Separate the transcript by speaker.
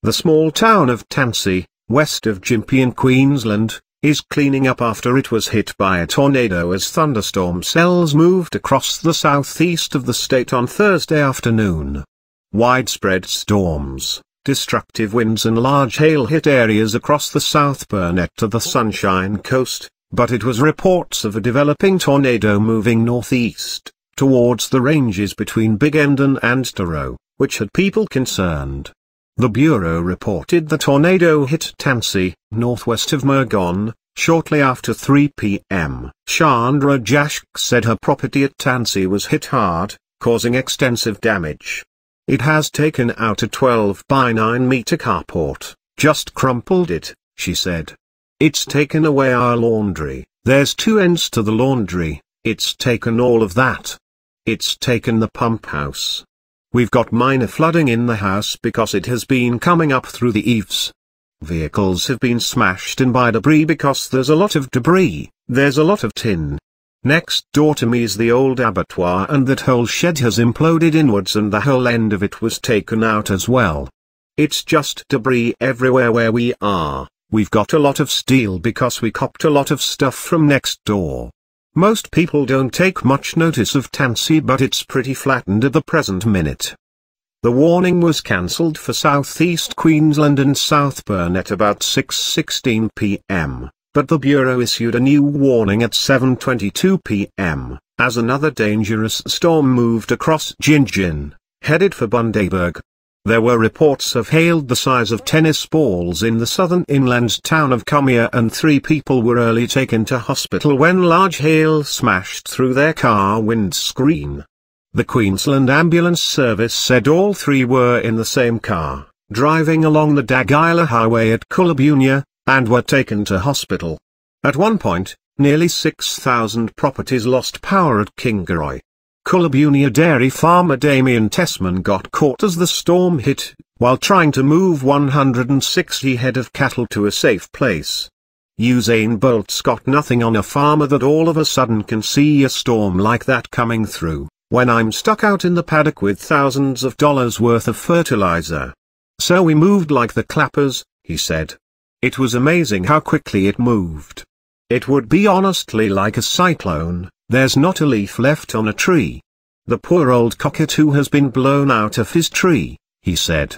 Speaker 1: The small town of Tansey, west of Gympie in Queensland, is cleaning up after it was hit by a tornado as thunderstorm cells moved across the southeast of the state on Thursday afternoon. Widespread storms, destructive winds and large hail hit areas across the South Burnett to the Sunshine Coast, but it was reports of a developing tornado moving northeast, towards the ranges between Big Endon and Taro, which had people concerned. The Bureau reported the tornado hit Tansey, northwest of Murgon, shortly after 3 p.m. Chandra Jashk said her property at Tansey was hit hard, causing extensive damage. It has taken out a 12 by 9 meter carport, just crumpled it, she said. It's taken away our laundry, there's 2 ends to the laundry, it's taken all of that. It's taken the pump house. We've got minor flooding in the house because it has been coming up through the eaves. Vehicles have been smashed in by debris because there's a lot of debris, there's a lot of tin. Next door to me is the old abattoir and that whole shed has imploded inwards and the whole end of it was taken out as well. It's just debris everywhere where we are. We've got a lot of steel because we copped a lot of stuff from next door. Most people don't take much notice of Tansey, but it's pretty flattened at the present minute. The warning was cancelled for southeast Queensland and South Burnett about 6:16 p.m, but the Bureau issued a new warning at 7:22 p.m, as another dangerous storm moved across Gingin, headed for Bundaberg. There were reports of hail the size of tennis balls in the southern inland town of Cumia, and 3 people were early taken to hospital when large hail smashed through their car windscreen. The Queensland Ambulance Service said all 3 were in the same car, driving along the Dagila Highway at Coolaboonia, and were taken to hospital. At one point, nearly 6,000 properties lost power at Kingaroy. Coolaboonia dairy farmer Damien Tessman got caught as the storm hit, while trying to move 160 head of cattle to a safe place. Usain Bolt's got nothing on a farmer that all of a sudden can see a storm like that coming through, when I'm stuck out in the paddock with thousands of dollars worth of fertilizer. So we moved like the clappers, he said. It was amazing how quickly it moved. It would be honestly like a cyclone. There's not a leaf left on a tree. The poor old cockatoo has been blown out of his tree, he said.